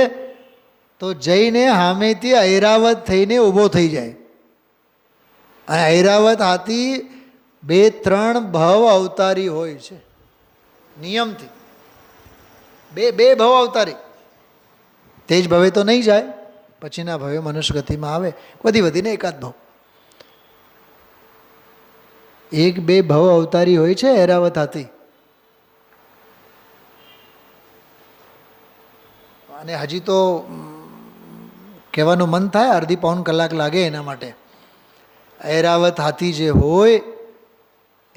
તો જઈને સામેથી ઐરાવત થઈને ઊભો થઈ જાય. અને ઐરાવત હાથી 2-3 ભવ અવતારી હોય છે નિયમથી. બે ભવ અવતારી. તે જ ભવે તો નહીં જાય, પછીના ભવે મનુષ્ય ગતિમાં આવે, વધીને એકાદ ભવ. 1-2 ભવ અવતારી હોય છે ઐરાવત હાથી. અને હજી તો કહેવાનું મન થાય, અડધી પૌન કલાક લાગે એના માટે. ઐરાવત હાથી જે હોય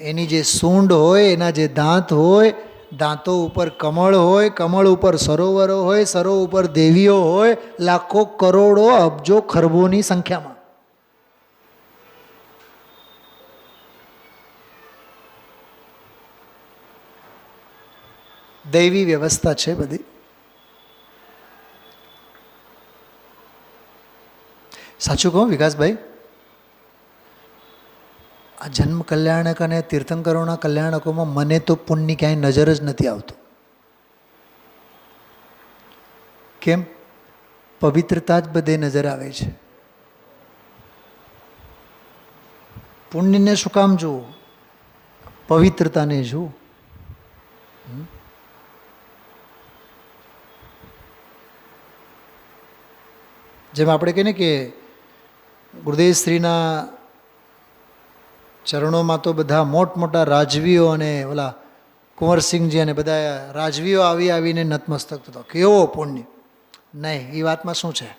એની જે સૂંઢ હોય, એના જે દાંત હોય, દાંતો ઉપર કમળ હોય, કમળ ઉપર સરોવરો હોય, સરોવર ઉપર દેવીઓ હોય, લાખો કરોડો અબજો ખરબોની સંખ્યામાં. દૈવી વ્યવસ્થા છે બધી. સાચું કહું વિકાસભાઈ, આ જન્મ કલ્યાણક અને તીર્થંકરોના કલ્યાણકોમાં મને તો પુણ્યની ક્યાંય નજર જ નથી આવતું. કેમ? પવિત્રતા જ બધે નજર આવે છે. પુણ્યને શું કામ જુઓ? પવિત્રતાને જુઓ. જેમ આપણે કહીએ ને કે ગુરુદેવ શ્રીના ચરણોમાં તો બધા મોટમોટા રાજવીઓ અને ઓલા કુંવરસિંહજી અને બધા રાજવીઓ આવીને નતમસ્તક થતો. કેવો પુણ્ય! નહીં, એ વાતમાં શું છે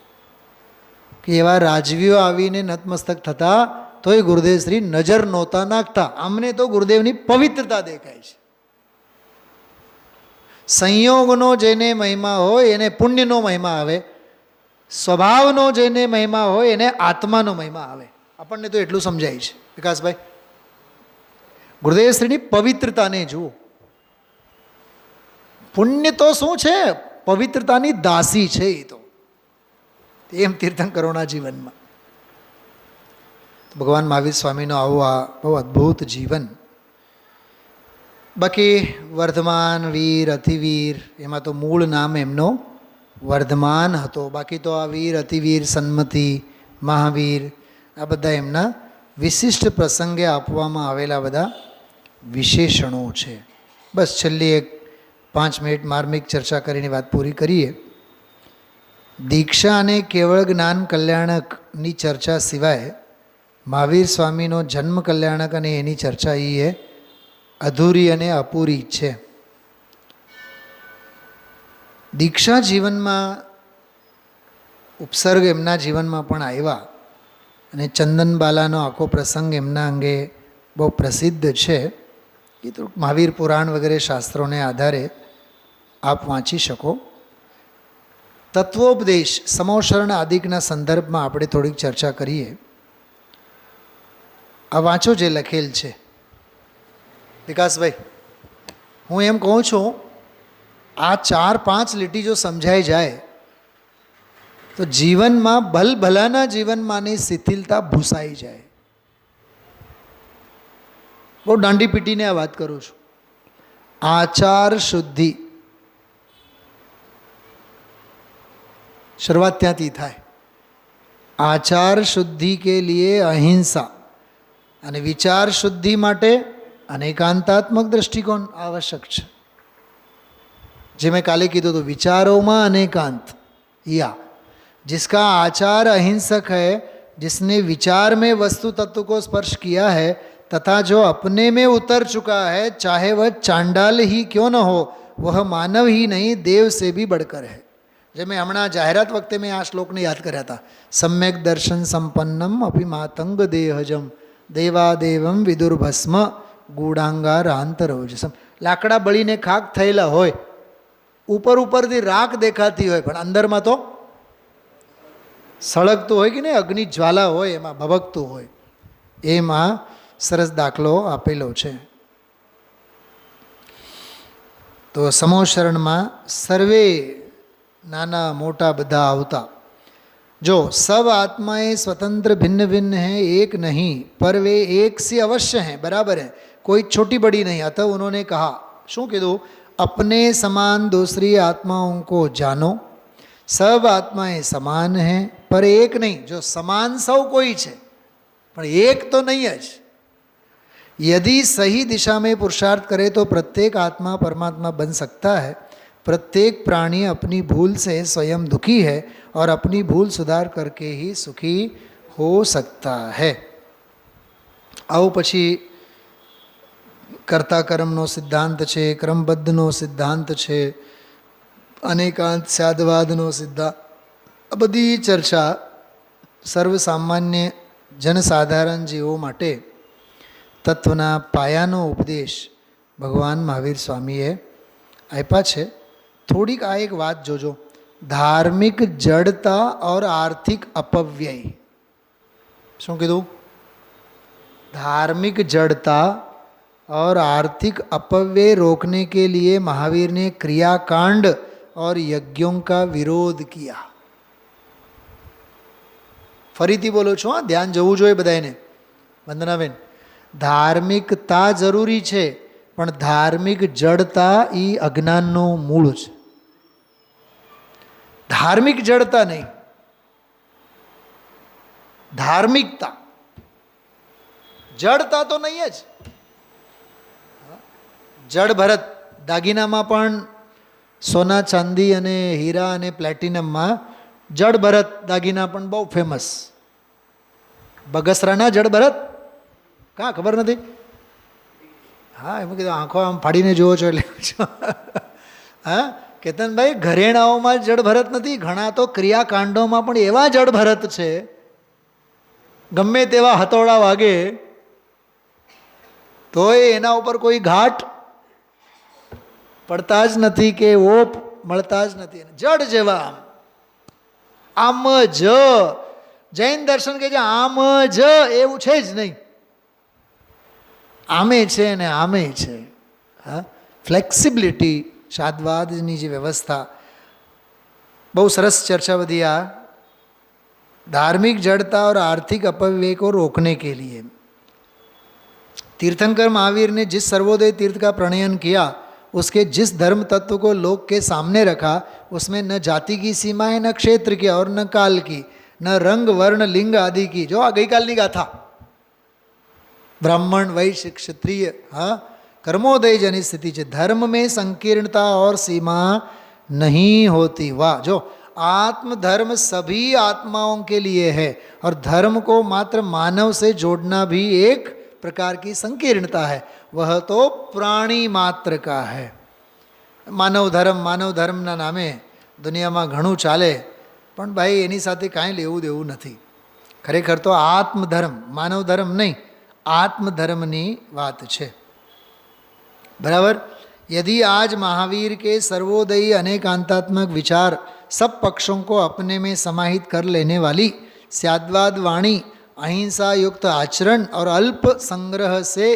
કે એવા રાજવીઓ આવીને નતમસ્તક થતા તોય ગુરુદેવ શ્રી નજર નહોતા નાખતા. અમને તો ગુરુદેવની પવિત્રતા દેખાય છે. સંયોગનો જેને મહિમા હોય એને પુણ્યનો મહિમા આવે, સ્વભાવનો જેને મહિમા હોય એને આત્માનો મહિમા આવે. આપણને તો એટલું સમજાય છે. વિકાસભાઈ, ગુરુદેવ શ્રીની પવિત્રતાને જુઓ. પુણ્ય તો શું છે? પવિત્રતાની દાસી છે એ તો. એમ તીર્થંકરોના જીવનમાં ભગવાન મહાવીર સ્વામીનો આવું આ બહુ અદ્ભુત જીવન. બાકી વર્ધમાન વીર અતિવીર એમાં તો મૂળ નામ એમનો વર્ધમાન હતો. બાકી તો આ વીર અતિવીર સન્મતિ મહાવીર આ બધા એમના વિશિષ્ટ પ્રસંગે આપવામાં આવેલા બધા વિશેષણો છે. બસ છેલ્લી એક 5 મિનિટ માર્મિક ચર્ચા કરીને વાત પૂરી કરીએ. દીક્ષા અને કેવળ જ્ઞાન કલ્યાણકની ચર્ચા સિવાય મહાવીર સ્વામીનો જન્મ કલ્યાણક અને એની ચર્ચા એ અધૂરી અને અપૂરી છે. દીક્ષા જીવનમાં ઉપસર્ગ એમના જીવનમાં પણ આવ્યા અને ચંદનબાલાનો આખો પ્રસંગ એમના અંગે બહુ પ્રસિદ્ધ છે. એ તો મહાવીર પુરાણ વગેરે શાસ્ત્રોને આધારે આપ વાંચી શકો. તત્વોપદેશ સમોશરણ આદિકના સંદર્ભમાં આપણે થોડીક ચર્ચા કરીએ. આ વાંચો જે લખેલ છે. વિકાસભાઈ, હું એમ કહું છું, આ 4-5 લીટી જો સમજાઈ જાય તો જીવનમાં ભલભલાના જીવનમાંની શિથિલતા ભૂસાઈ જાય. બહુ દાંડી પીટીને આ વાત કરું છું. આચાર શુદ્ધિ, શરૂઆત ત્યાંથી થાય. આચાર શુદ્ધિ કે લીએ અહિંસા અને વિચાર શુદ્ધિ માટે અનેકાંતાત્મક દૃષ્ટિકોણ આવશ્યક છે. જે મેં કાલે કીધું હતું, विचारों अनेकांत या जिसका आचार अहिंसक है, जिसने विचार में वस्तु तत्व को स्पर्श किया है तथा जो अपने में उतर चुका है, चाहे वह चांडाल ही क्यों न हो, वह मानव ही नहीं देव से भी बढ़कर है. જે મેં હમણાં જાહેરાત વખતે મેં આ શ્લોકને યાદ કર્યા હતા. સમ્યક દર્શન સંપન્નમ અપી માતંગ દેહજમ દેવાદેવમ વિદુર્ભસ્મ ગૂઢાંગાર આંતરોજસમ. લાકડા બળીને ખાક થયેલા હોય, ઉપરથી રાખ દેખાતી હોય, પણ અંદરમાં તો સળગતું હોય કે નહીં, અગ્નિ જ્વાલા હોય, એમાં ભભકતું હોય. એમાં સરસ દાખલો આપેલો છે. તો સમોશરણમાં સર્વે નાના મોટા બધા આવતા. जो सब आत्माएं स्वतंत्र भिन्न भिन्न हैं, एक नहीं, पर वे एक सी अवश्य हैं, बराबर है, कोई छोटी बड़ी नहीं. अतः उन्होंने कहा, शू कीधु? अपने समान दूसरी आत्माओं को जानो. सब आत्माएं समान हैं पर एक नहीं. जो समान सब कोई है पर एक तो नहीं है. यदि सही दिशा में पुरुषार्थ करे तो प्रत्येक आत्मा परमात्मा बन सकता है. प्रत्येक प्राणी अपनी भूल से स्वयं दुखी है और अपनी भूल सुधार करके ही सुखी हो सकता है. आओ पछी कर्ता कर्मनो सिद्धांत है, क्रमबद्धनो सिद्धांत है, अनेकांत स्यादवादनो सिद्धांत. आ बधी चर्चा सर्वसामान्य जनसाधारण जीवो माटे तत्वना पायानो उपदेश भगवान महावीर स्वामीए आप्या छे. થોડીક આ એક વાત જોજો, ધાર્મિક જડતા और आर्थिक अपव्यय. શું કીધું? धार्मिक जड़ता और आर्थिक अपव्यय रोकने के लिए महावीर ने क्रियाकांड और यज्ञों का विरोध किया. ફરીથી બોલો છો, ધ્યાન જવું જોઈએ બધાને. વંદનાબેન, ધાર્મિકતા જરૂરી છે પણ ધાર્મિક જડતા એ અજ્ઞાનનું મૂળ છે. धार्मिक जड़ता नहीं, धार्मिकता. जड़ता तो नहीं है. जड़ भरत दागीनामां पण सोना चांदी अने हीरा अने प्लेटिनममां जड़ भरत दागीना पण बहु फेमस. बगसराना जड़ भरत का खबर नहीं? હા, એમ કીધું આંખો આમ ફાડીને જુઓ છો એટલે હા કેતનભાઈ, ઘરેણાઓમાં જડ ભરત નથી, ઘણા તો ક્રિયાકાંડોમાં પણ એવા જડ ભરત છે, ગમે તેવા હથોડા વાગે તોય એના ઉપર કોઈ ઘાટ પડતા જ નથી કે ઓપ મળતા જ નથી, જડ જેવા. આમ જ જૈન દર્શન કે છે આમ જ એવું છે જ નહીં, આમે છે ને આમે છે. હા, ફ્લેક્સિબિલિટી શાદ્વાદની જે વ્યવસ્થા, બહુ સરસ चर्चा बधी आ धार्मिक जड़ता और आर्थिक अपव्यय को रोकने के लिए। तीर्थंकर महावीर ने जिस सर्वोदय तीर्थ का प्रणयन किया, उसके जिस धर्म तत्व को लोक के सामने रखा, उसमें न जाति की सीमा है, न क्षेत्र की और न काल की, न रंग वर्ण लिंग आदि की. जो आ गई काल की गाथा, ब्राह्मण वैश्य क्षत्रिय हाँ कर्मोदय जनित स्थिति है. धर्म में संकीर्णता और सीमा नहीं होती. वाह! जो आत्मधर्म सभी आत्माओं के लिए है और धर्म को मात्र मानव से जोड़ना भी एक प्रकार की संकीर्णता है, वह तो प्राणी मात्र का है. मानव धर्मना नामे दुनिया में घणું ચાલે, પણ ભાઈ એની સાથે કાંઈ લેવું દેવું નથી. ખરેખર તો આત્મધર્મ, માનવ ધર્મ નહીં, आत्मधर्मनी बात है. बराबर. यदि आज महावीर के सर्वोदयी अनेकांतात्मक विचार सब पक्षों को अपने में समाहित कर लेने वाली स्याद्वाद वाणी, अहिंसा युक्त आचरण और अल्प संग्रह से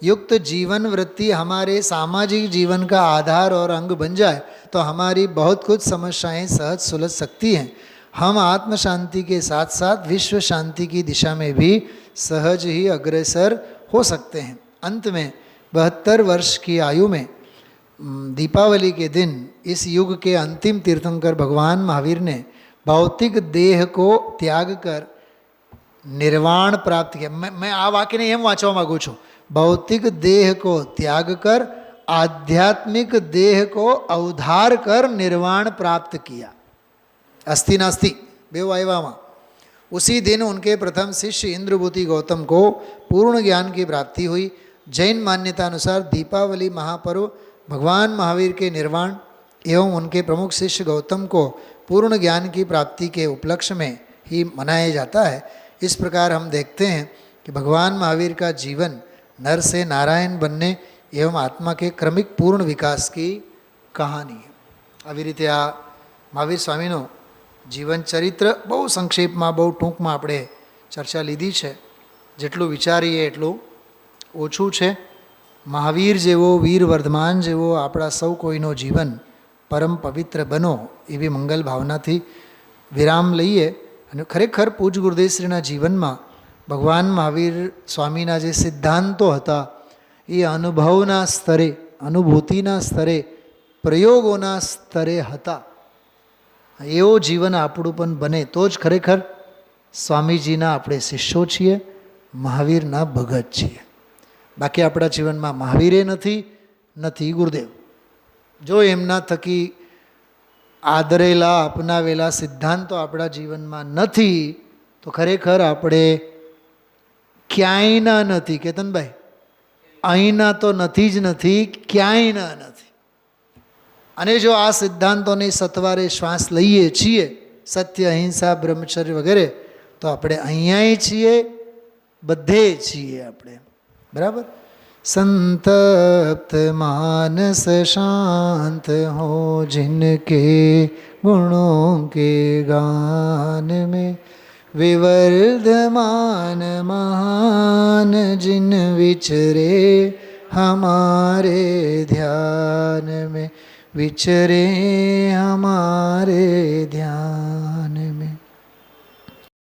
युक्त जीवन वृत्ति हमारे सामाजिक जीवन का आधार और अंग बन जाए तो हमारी बहुत कुछ समस्याएं सहज सुलझ सकती हैं. हम आत्म शांति के साथ साथ विश्व शांति की दिशा में भी सहज ही अग्रसर हो सकते हैं. अंत में 72 वर्ष की आयु में दीपावली के दिन इस युग के अंतिम तीर्थंकर भगवान महावीर ने भौतिक देह को त्याग कर निर्वाण प्राप्त किया. मैं आ वाक्य ने एम वाँचवा मागू छूँ, भौतिक देह को त्याग कर आध्यात्मिक देह को अवधार कर निर्वाण प्राप्त किया. अस्थि नास्ति बेव आयवा. उसी दिन उनके प्रथम शिष्य इंद्रभूति गौतम को पूर्ण ज्ञान की प्राप्ति हुई. जैन मान्यता अनुसार दीपावली महापर्व भगवान महावीर के निर्वाण एवं उनके प्रमुख शिष्य गौतम को पूर्ण ज्ञान की प्राप्ति के उपलक्ष्य में ही मनाया जाता है. इस प्रकार हम देखते हैं कि भगवान महावीर का जीवन नर से नारायण बनने एवं आत्मा के क्रमिक पूर्ण विकास की कहानी है. આવી રીતે આ મહાવીર સ્વામીનો જીવન ચરિત્ર બહુ સંક્ષેપમાં, બહુ ટૂંકમાં આપણે ચર્ચા લીધી છે. જેટલું વિચારીએ એટલું ઓછું છે. મહાવીર જેવો, વીર વર્ધમાન જેવો આપણા સૌ કોઈનો જીવન પરમ પવિત્ર બનો એવી મંગલ ભાવનાથી વિરામ લઈએ. અને ખરેખર પૂજ ગુરુદેવશ્રીના જીવનમાં ભગવાન મહાવીર સ્વામીના જે સિદ્ધાંતો હતા એ અનુભવના સ્તરે, અનુભૂતિના સ્તરે, પ્રયોગોના સ્તરે હતા. એવો જીવન આપણું પણ બને તો જ ખરેખર સ્વામીજીના આપણે શિષ્યો છીએ, મહાવીરના ભગત છીએ. બાકી આપણા જીવનમાં મહાવીરે નથી ગુરુદેવ. જો એમના થકી આદરેલા, અપનાવેલા સિદ્ધાંતો આપણા જીવનમાં નથી તો ખરેખર આપણે ક્યાંયના નથી. કેતનભાઈ, અહીંના તો નથી જ નથી, ક્યાંયના નથી. અને જો આ સિદ્ધાંતોની સત્વારે શ્વાસ લઈએ છીએ, સત્ય, અહિંસા, બ્રહ્મચર્ય વગેરે, તો આપણે અહીંયાય છીએ, બધે છીએ આપણે. बराबर. संतप्त मानस शांत हो जिनके गुणों के गान में, विवर्धमान महान जिन विचरे हमारे ध्यान में, विचरे हमारे ध्यान